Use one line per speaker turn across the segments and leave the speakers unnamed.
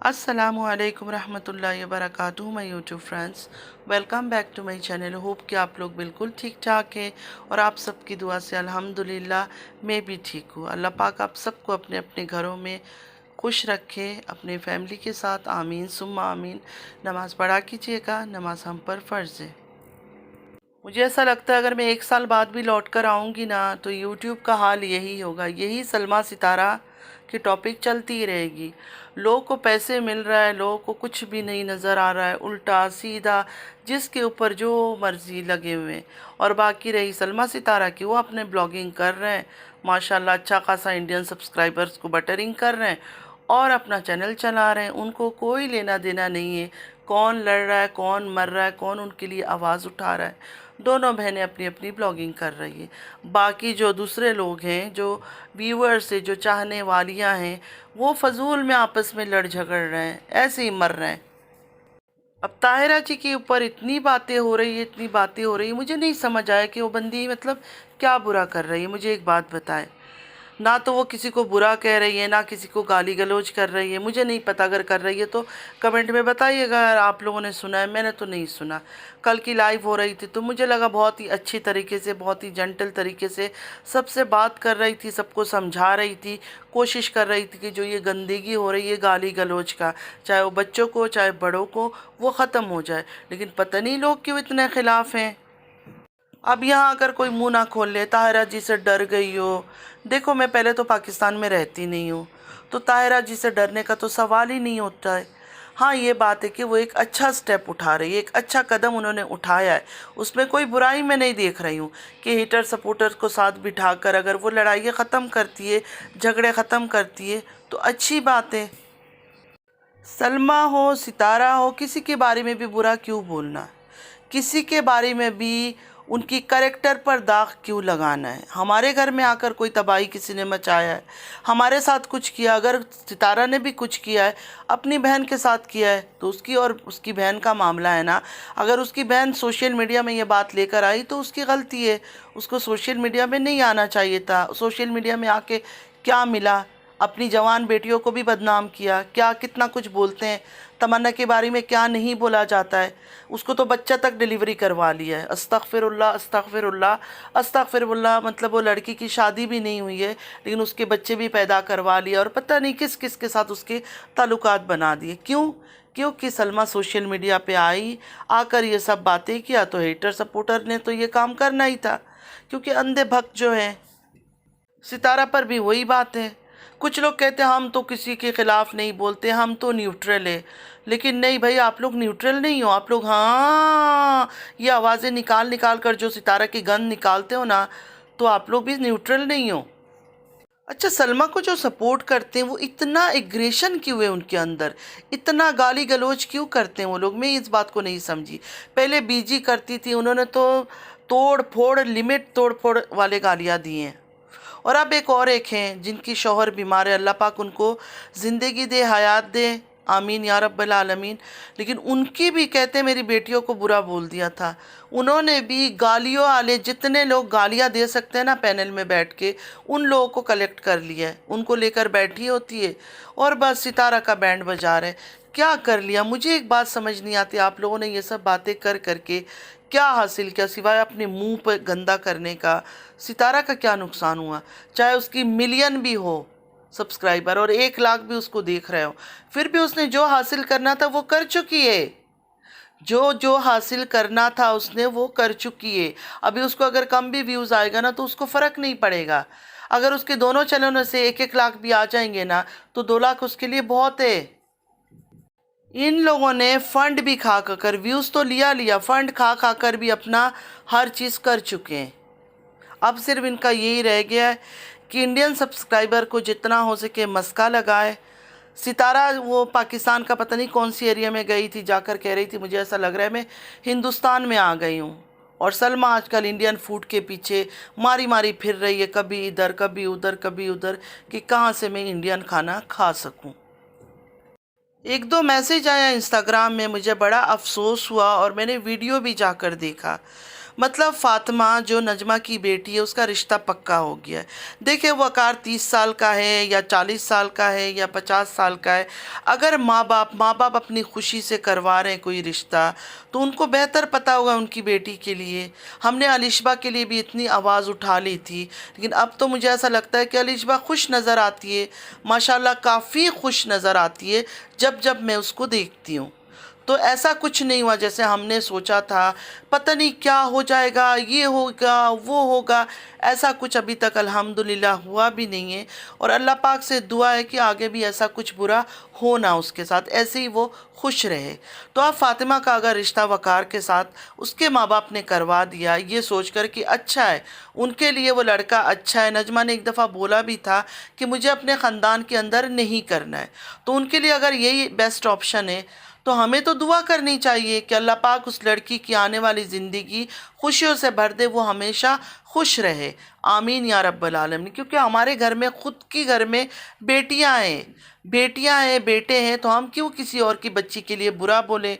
अस्सलामुअलैकुम रहमतुल्लाहि व बरकातुहू my YouTube friends, welcome back to my channel. Hope कि आप लोग बिल्कुल ठीक ठाक हैं और आप सबकी दुआ से अल्हम्दुलिल्लाह मैं भी ठीक हूँ। अल्लाह पाक आप सबको अपने अपने घरों में खुश रखे, अपने फैमिली के साथ। आमीन सुम्मा आमीन। नमाज़ पढ़ा कीजिएगा, नमाज हम पर फ़र्ज़ है। मुझे ऐसा लगता है अगर मैं 1 साल बाद भी लौट कर आऊँगी ना तो यूट्यूब का हाल यही होगा, यही सलमा सितारा की टॉपिक चलती ही रहेगी। लोगों को पैसे मिल रहा है, लोगों को कुछ भी नहीं नज़र आ रहा है, उल्टा सीधा जिसके ऊपर जो मर्ज़ी लगे हुए हैं। और बाकी रही सलमा सितारा की, वो अपने ब्लॉगिंग कर रहे हैं माशाल्लाह, अच्छा खासा इंडियन सब्सक्राइबर्स को बटरिंग कर रहे हैं और अपना चैनल चला रहे हैं। उनको कोई लेना देना नहीं है कौन लड़ रहा है, कौन मर रहा है, कौन उनके लिए आवाज़ उठा रहा है। दोनों बहनें अपनी अपनी ब्लॉगिंग कर रही है। बाकी जो दूसरे लोग हैं, जो व्यूअर्स हैं, जो चाहने वालियां हैं, वो फजूल में आपस में लड़ झगड़ रहे हैं, ऐसे ही मर रहे हैं। अब ताहिरा जी के ऊपर इतनी बातें हो रही है, इतनी बातें हो रही है, मुझे नहीं समझ आया कि वो बंदी मतलब क्या बुरा कर रही है। मुझे एक बात बताए, ना तो वो किसी को बुरा कह रही है, ना किसी को गाली गलौज कर रही है। मुझे नहीं पता, अगर कर रही है तो कमेंट में बताइएगा अगर आप लोगों ने सुना है। मैंने तो नहीं सुना। कल की लाइव हो रही थी तो मुझे लगा बहुत ही अच्छी तरीके से, बहुत ही जेंटल तरीके से सबसे बात कर रही थी, सबको समझा रही थी, कोशिश कर रही थी कि जो ये गंदगी हो रही है गाली गलौज का, चाहे वो बच्चों को चाहे बड़ों को, वो ख़त्म हो जाए। लेकिन पता नहीं लोग क्यों इतने ख़िलाफ़ हैं। अब यहाँ अगर कोई मुंह ना खोल ले, ताहिरा जी से डर गई हो। देखो, मैं पहले तो पाकिस्तान में रहती नहीं हूँ, तो ताहिरा जी से डरने का तो सवाल ही नहीं होता है। हाँ, ये बात है कि वो एक अच्छा स्टेप उठा रही है, एक अच्छा कदम उन्होंने उठाया है। उसमें कोई बुराई मैं नहीं देख रही हूँ कि हेटर सपोर्टर्स को साथ बिठाकर अगर वो लड़ाइयाँ ख़त्म करती है, झगड़े ख़त्म करती है, तो अच्छी बात है। सलमा हो, सितारा हो, किसी के बारे में भी बुरा क्यों बोलना, किसी के बारे में भी उनकी करेक्टर पर दाग क्यों लगाना है। हमारे घर में आकर कोई तबाही किसी ने मचाया है, हमारे साथ कुछ किया, अगर सितारा ने भी कुछ किया है अपनी बहन के साथ किया है तो उसकी और उसकी बहन का मामला है ना। अगर उसकी बहन सोशल मीडिया में ये बात लेकर आई तो उसकी गलती है, उसको सोशल मीडिया में नहीं आना चाहिए था। सोशल मीडिया में आके क्या मिला, अपनी जवान बेटियों को भी बदनाम किया, क्या कितना कुछ बोलते हैं। तमन्ना के बारे में क्या नहीं बोला जाता है, उसको तो बच्चा तक डिलीवरी करवा लिया है। अस्तगफिरुल्लाह अस्तगफिरुल्लाह अस्तगफिरुल्लाह, मतलब वो लड़की की शादी भी नहीं हुई है लेकिन उसके बच्चे भी पैदा करवा लिया और पता नहीं किस किस के साथ उसके ताल्लुकात बना दिए। क्यों? क्योंकि सलमा सोशल मीडिया पे आई, आकर ये सब बातें किया, तो हेटर सपोर्टर ने तो ये काम करना ही था, क्योंकि अंधे भक्त जो हैं। सितारा पर भी वही बात है। कुछ लोग कहते हैं हम तो किसी के खिलाफ नहीं बोलते, हम तो न्यूट्रल है। लेकिन नहीं भाई, आप लोग न्यूट्रल नहीं हो। आप लोग हाँ, ये आवाज़ें निकाल निकाल कर जो सितारा की गंद निकालते हो ना, तो आप लोग भी न्यूट्रल नहीं हो। अच्छा, सलमा को जो सपोर्ट करते हैं वो इतना एग्रेशन क्यों है उनके अंदर, इतना गाली गलौज क्यों करते हैं वो लोग, मैं इस बात को नहीं समझी। पहले बीजी करती थी, उन्होंने तो तोड़ फोड़, लिमिट तोड़ फोड़ वाले गालियाँ दी हैं। और अब एक हैं जिनकी शौहर बीमार है, अल्लाह पाक उनको ज़िंदगी दे, हयात दे, आमीन या रब्बल आलमीन। लेकिन उनकी भी कहते मेरी बेटियों को बुरा बोल दिया था। उन्होंने भी गालियों वाले जितने लोग गालियां दे सकते हैं ना, पैनल में बैठ के उन लोगों को कलेक्ट कर लिया है, उनको लेकर बैठी होती है और बस सितारा का बैंड बजा रहे। क्या कर लिया? मुझे एक बात समझ नहीं आती, आप लोगों ने ये सब बातें कर करके क्या हासिल किया सिवाय अपने मुंह पर गंदा करने का। सितारा का क्या नुकसान हुआ? चाहे उसकी मिलियन भी हो सब्सक्राइबर और 1 लाख भी उसको देख रहे हो, फिर भी उसने जो हासिल करना था वो कर चुकी है। जो जो हासिल करना था उसने वो कर चुकी है। अभी उसको अगर कम भी व्यूज़ आएगा ना तो उसको फ़र्क नहीं पड़ेगा। अगर उसके दोनों चैनलों से 1-1 लाख भी आ जाएंगे ना तो 2 लाख उसके लिए बहुत है। इन लोगों ने फंड भी खा कर, व्यूज़ तो लिया लिया, फंड खा खा कर भी अपना हर चीज़ कर चुके हैं। अब सिर्फ इनका यही रह गया है कि इंडियन सब्सक्राइबर को जितना हो सके मस्का लगाए। सितारा वो पाकिस्तान का पता नहीं कौन सी एरिया में गई थी, जाकर कह रही थी मुझे ऐसा लग रहा है मैं हिंदुस्तान में आ गई हूँ। और सलमा आजकल इंडियन फूड के पीछे मारी मारी फिर रही है, कभी इधर कभी उधर कभी उधर, कि कहाँ से मैं इंडियन खाना खा सकूँ। 1-2 मैसेज आया इंस्टाग्राम में, मुझे बड़ा अफसोस हुआ और मैंने वीडियो भी जाकर देखा। मतलब फ़ातिमा जो नजमा की बेटी है उसका रिश्ता पक्का हो गया है। देखिए वक़ार 30 साल का है या 40 साल का है या 50 साल का है, अगर माँ बाप अपनी खुशी से करवा रहे हैं कोई रिश्ता, तो उनको बेहतर पता होगा उनकी बेटी के लिए। हमने अलिशबा के लिए भी इतनी आवाज़ उठा ली थी, लेकिन अब तो मुझे ऐसा लगता है कि अलिशबा खुश नज़र आती है, माशाल्लाह काफ़ी खुश नज़र आती है जब जब मैं उसको देखती हूँ। तो ऐसा कुछ नहीं हुआ जैसे हमने सोचा था, पता नहीं क्या हो जाएगा, ये होगा वो होगा, ऐसा कुछ अभी तक अल्हम्दुलिल्लाह हुआ भी नहीं है। और अल्लाह पाक से दुआ है कि आगे भी ऐसा कुछ बुरा हो ना उसके साथ, ऐसे ही वो खुश रहे। तो अब फ़ातिमा का अगर रिश्ता वक़ार के साथ उसके माँ बाप ने करवा दिया ये सोचकर कि अच्छा है, उनके लिए वो लड़का अच्छा है। नजमा ने एक दफ़ा बोला भी था कि मुझे अपने ख़ानदान के अंदर नहीं करना है, तो उनके लिए अगर यही बेस्ट ऑप्शन है तो हमें तो दुआ करनी चाहिए कि अल्लाह पाक उस लड़की की आने वाली ज़िंदगी खुशियों से भर दे, वो हमेशा खुश रहे। आमीन या रब्बल आलमीन। क्योंकि हमारे घर में खुद की घर में बेटियां हैं बेटे हैं, तो हम क्यों किसी और की बच्ची के लिए बुरा बोले।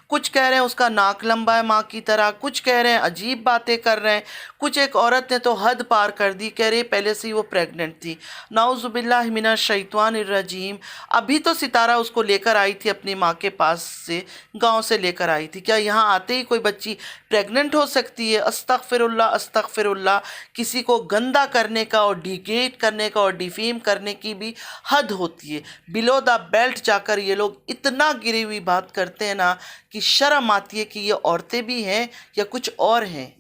कुछ कह रहे हैं उसका नाक लंबा है माँ की तरह, कुछ कह रहे हैं अजीब बातें कर रहे हैं, कुछ एक औरत ने तो हद पार कर दी, कह रही पहले से ही वो प्रेग्नेंट थी। नाउज़ुबिल्लाहि मिनश शैतानिर रजीम। अभी तो सितारा उसको लेकर आई थी अपनी माँ के पास से, गांव से लेकर आई थी। क्या यहाँ आते ही कोई बच्ची प्रेग्नेंट हो सकती है? अस्तगफिरुल्लाह अस्तगफिरुल्लाह। किसी को गंदा करने का और डिग्रेड करने का और डिफेम करने की भी हद होती है। बिलो द बेल्ट जाकर ये लोग इतना गिरी हुई बात करते हैं ना कि शर्म आती है कि ये औरतें भी हैं या कुछ और हैं।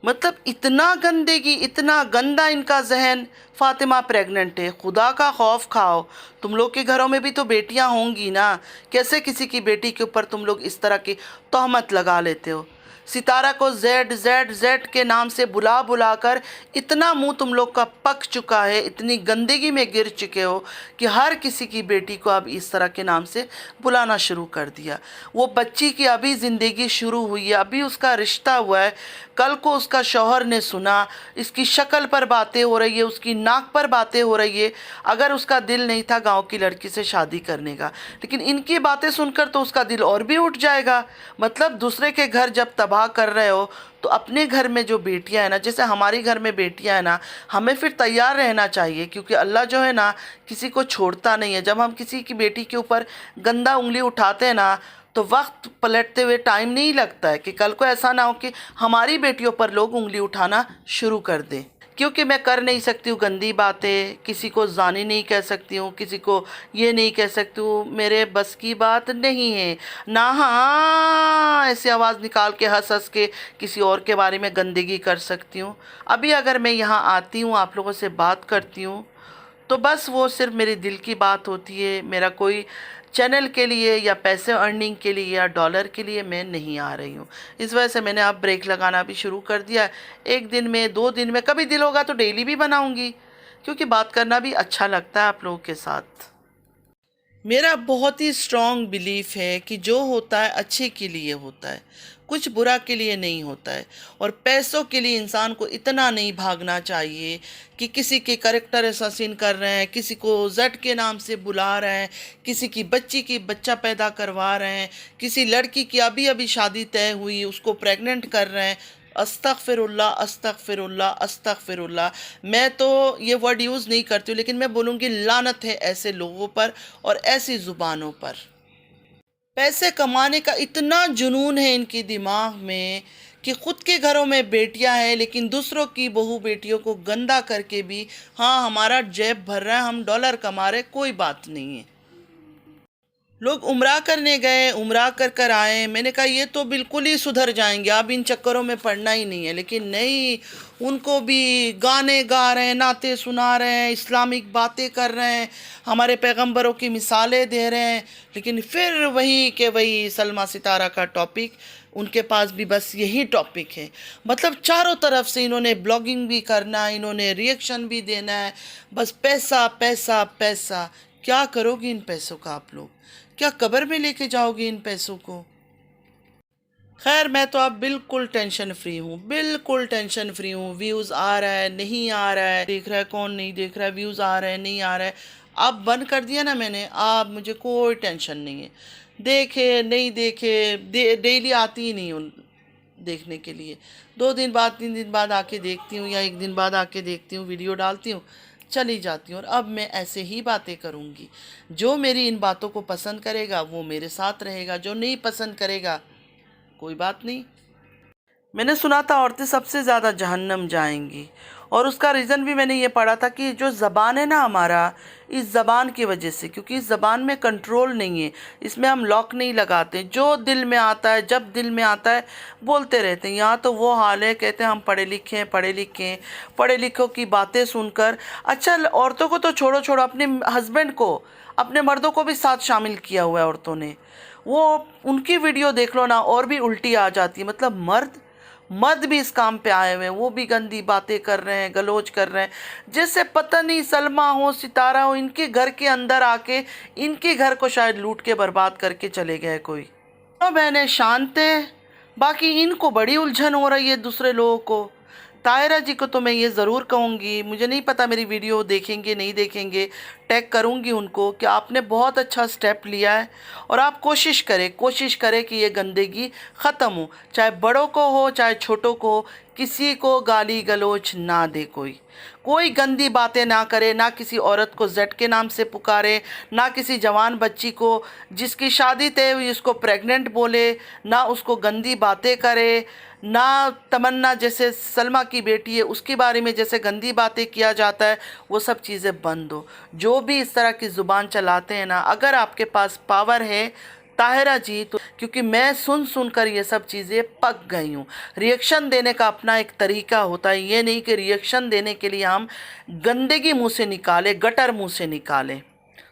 मतलब इतना गंदगी, इतना गंदा इनका जहन। फातिमा प्रेग्नेंट है, खुदा का खौफ खाओ। तुम लोग के घरों में भी तो बेटियां होंगी ना, कैसे किसी की बेटी के ऊपर तुम लोग इस तरह की तोहमत लगा लेते हो? सितारा को जेड जेड जेड के नाम से बुला बुला कर इतना मुंह तुम लोग का पक चुका है, इतनी गंदगी में गिर चुके हो कि हर किसी की बेटी को अब इस तरह के नाम से बुलाना शुरू कर दिया। वो बच्ची की अभी ज़िंदगी शुरू हुई है, अभी उसका रिश्ता हुआ है। कल को उसका शौहर ने सुना, इसकी शक्ल पर बातें हो रही है, उसकी नाक पर बातें हो रही है। अगर उसका दिल नहीं था गांव की लड़की से शादी करने का, लेकिन इनकी बातें सुनकर तो उसका दिल और भी उठ जाएगा। मतलब दूसरे के घर जब तबाह कर रहे हो तो अपने घर में जो बेटियां हैं ना, जैसे हमारी घर में बेटियां हैं ना, हमें फिर तैयार रहना चाहिए, क्योंकि अल्लाह जो है ना किसी को छोड़ता नहीं है। जब हम किसी की बेटी के ऊपर गंदा उंगली उठाते हैं ना, तो वक्त पलटते हुए टाइम नहीं लगता है कि कल को ऐसा ना हो कि हमारी बेटियों पर लोग उंगली उठाना शुरू कर दें। क्योंकि मैं कर नहीं सकती हूँ गंदी बातें, किसी को जानी नहीं कह सकती हूँ, किसी को ये नहीं कह सकती हूँ, मेरे बस की बात नहीं है ना। हाँ ऐसी आवाज़ निकाल के हंस हंस के किसी और के बारे में गंदगी कर सकती हूँ। अभी अगर मैं यहाँ आती हूँ आप लोगों से बात करती हूँ तो बस वो सिर्फ मेरे दिल की बात होती है। मेरा कोई चैनल के लिए या पैसे अर्निंग के लिए या डॉलर के लिए मैं नहीं आ रही हूँ। इस वजह से मैंने अब ब्रेक लगाना भी शुरू कर दिया। एक दिन में, 2 दिन में, कभी दिल होगा तो डेली भी बनाऊँगी, क्योंकि बात करना भी अच्छा लगता है आप लोगों के साथ। मेरा बहुत ही स्ट्रॉन्ग बिलीफ है कि जो होता है अच्छे के लिए होता है, कुछ बुरा के लिए नहीं होता है। और पैसों के लिए इंसान को इतना नहीं भागना चाहिए कि किसी के करेक्टर असैसिन कर रहे हैं, किसी को जट के नाम से बुला रहे हैं, किसी की बच्ची की बच्चा पैदा करवा रहे हैं, किसी लड़की की अभी अभी शादी तय हुई उसको प्रेग्नेंट कर रहे हैं। अस्तगफिरुल्लाह अस्तगफिरुल्लाह अस्तगफिरुल्लाह। मैं तो ये वर्ड यूज़ नहीं करती हूँ, लेकिन मैं बोलूँगी लानत है ऐसे लोगों पर और ऐसी ज़ुबानों पर। पैसे कमाने का इतना जुनून है इनके दिमाग में कि खुद के घरों में बेटियां हैं लेकिन दूसरों की बहू बेटियों को गंदा करके भी, हाँ हमारा जेब भर रहा है, हम डॉलर कमा रहे, कोई बात नहीं है। लोग उम्रा करने गए, उम्रा कर कर आए, मैंने कहा ये तो बिल्कुल ही सुधर जाएंगे, अब इन चक्करों में पड़ना ही नहीं है। लेकिन नहीं, उनको भी गाने गा रहे हैं, नाते सुना रहे हैं, इस्लामिक बातें कर रहे हैं, हमारे पैगंबरों की मिसालें दे रहे हैं। लेकिन फिर वही के वही सलमा सितारा का टॉपिक, उनके पास भी बस यही टॉपिक है। मतलब चारों तरफ से इन्होंने ब्लॉगिंग भी करना है, इन्होंने रिएक्शन भी देना है, बस पैसा पैसा पैसा। क्या करोगे इन पैसों का आप लोग? क्या कब्र में लेके जाओगे इन पैसों को? खैर मैं तो अब बिल्कुल टेंशन फ्री हूँ, बिल्कुल टेंशन फ्री हूँ। व्यूज़ आ रहा है नहीं आ रहा है, देख रहा है कौन नहीं देख रहा है, व्यूज़ आ रहा है नहीं आ रहा है, अब बंद कर दिया ना मैंने। अब मुझे कोई टेंशन नहीं है, देखे नहीं देखे, डेली आती ही नहीं हूँ, देखने के लिए। 2 दिन बाद 3 दिन बाद आके देखती हूँ या 1 दिन बाद आके देखती हूँ, वीडियो डालती हूँ, चली जाती हूँ। और अब मैं ऐसे ही बातें करूँगी। जो मेरी इन बातों को पसंद करेगा वो मेरे साथ रहेगा, जो नहीं पसंद करेगा कोई बात नहीं। मैंने सुना था औरतें सबसे ज़्यादा जहन्नम जाएंगी, और उसका रीज़न भी मैंने ये पढ़ा था कि जो ज़बान है ना हमारा, इस ज़बान की वजह से, क्योंकि इस ज़बान में कंट्रोल नहीं है, इसमें हम लॉक नहीं लगाते, जो दिल में आता है जब दिल में आता है बोलते रहते हैं। यहाँ तो वो हाल है, कहते हैं हम पढ़े लिखे हैं, पढ़े लिखे हैं, पढ़े लिखों की बातें सुनकर। अच्छा, औरतों को तो छोड़ो छोड़ो, अपने हस्बैंड को, अपने मर्दों को भी साथ शामिल किया हुआ है औरतों ने। वो उनकी वीडियो देख लो ना, और भी उल्टी आ जाती है। मतलब मर्द भी इस काम पे आए हुए हैं, वो भी गंदी बातें कर रहे हैं, गलोच कर रहे हैं, जैसे पता नहीं सलमा हो, सितारा हो, इनके घर के अंदर आके इनके घर को शायद लूट के बर्बाद करके चले गए कोई। तो बहनें शांत है, बाकी इनको बड़ी उलझन हो रही है दूसरे लोगों को। तायरा जी को तो मैं ये ज़रूर कहूँगी, मुझे नहीं पता मेरी वीडियो देखेंगे नहीं देखेंगे, टैग करूँगी उनको कि आपने बहुत अच्छा स्टेप लिया है, और आप कोशिश करें कि ये गंदगी ख़त्म हो, चाहे बड़ों को हो चाहे छोटों को हो, किसी को गाली गलौज ना दे, कोई गंदी बातें ना करे, ना किसी औरत को जेड के नाम से पुकारे, ना किसी जवान बच्ची को जिसकी शादी तय हुई उसको प्रेग्नेंट बोले, ना उसको गंदी बातें करे, ना तमन्ना जैसे सलमा की बेटी है उसके बारे में जैसे गंदी बातें किया जाता है, वो सब चीज़ें बंद हो। जो भी इस तरह की ज़ुबान चलाते हैं ना, अगर आपके पास पावर है ताहिरा जी, तो क्योंकि मैं सुन कर ये सब चीज़ें पक गई हूँ। रिएक्शन देने का अपना एक तरीका होता है, ये नहीं कि रिएक्शन देने के लिए हम गंदगी मुंह से निकालें, गटर मुंह से निकालें।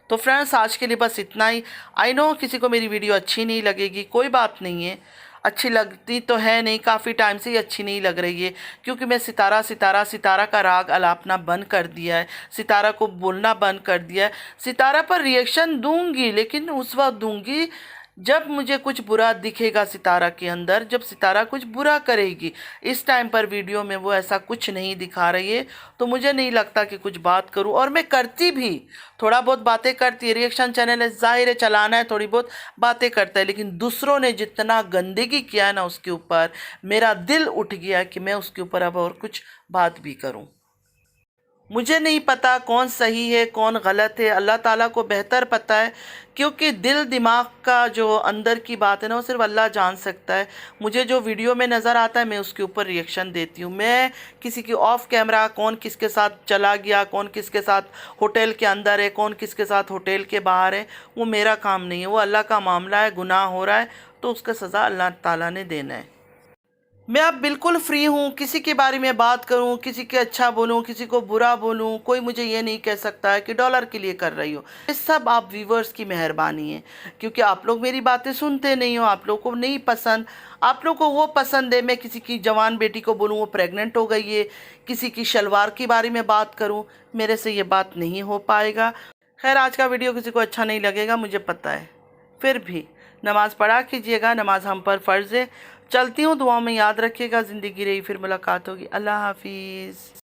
तो फ्रेंड्स, आज के लिए बस इतना ही। आई नो किसी को मेरी वीडियो अच्छी नहीं लगेगी, कोई बात नहीं है, अच्छी लगती तो है नहीं, काफ़ी टाइम से ही अच्छी नहीं लग रही है, क्योंकि मैं सितारा का राग अलापना बंद कर दिया है, सितारा को बोलना बंद कर दिया है। सितारा पर रिएक्शन दूंगी, लेकिन उस वक्त दूंगी जब मुझे कुछ बुरा दिखेगा सितारा के अंदर, जब सितारा कुछ बुरा करेगी। इस टाइम पर वीडियो में वो ऐसा कुछ नहीं दिखा रही है, तो मुझे नहीं लगता कि कुछ बात करूं। और मैं करती भी थोड़ा बहुत बातें करती है, रिएक्शन चैनल है, जाहिर है चलाना है, थोड़ी बहुत बातें करता है, लेकिन दूसरों ने जितना गंदगी किया है ना उसके ऊपर, मेरा दिल उठ गया कि मैं उसके ऊपर अब और कुछ बात भी करूं। मुझे नहीं पता कौन सही है कौन गलत है, अल्लाह ताला को बेहतर पता है, क्योंकि दिल दिमाग का जो अंदर की बात है ना वो सिर्फ अल्लाह जान सकता है। मुझे जो वीडियो में नज़र आता है मैं उसके ऊपर रिएक्शन देती हूँ। मैं किसी की ऑफ कैमरा कौन किसके साथ चला गया, कौन किसके साथ होटल के अंदर है, कौन किसके साथ होटल के बाहर है, वो मेरा काम नहीं है, वो अल्लाह का मामला है। गुनाह हो रहा है तो उसका सज़ा अल्लाह ताला ने देना है। मैं अब बिल्कुल फ्री हूँ, किसी के बारे में बात करूँ, किसी के अच्छा बोलूँ, किसी को बुरा बोलूँ, कोई मुझे ये नहीं कह सकता है कि डॉलर के लिए कर रही हो। ये सब आप व्यूवर्स की मेहरबानी है, क्योंकि आप लोग मेरी बातें सुनते नहीं हो, आप लोग को नहीं पसंद। आप लोग को वो पसंद है मैं किसी की जवान बेटी को बोलूँ वो प्रेग्नेंट हो गई है, किसी की शलवार के बारे में बात करूँ, मेरे से ये बात नहीं हो पाएगा। खैर, आज का वीडियो किसी को अच्छा नहीं लगेगा मुझे पता है, फिर भी नमाज़ पढ़ा कीजिएगा, नमाज हम पर फ़र्ज़ है। चलती हूँ, दुआ में याद रखिएगा। ज़िंदगी रही फिर मुलाकात होगी। अल्लाह हाफिज़।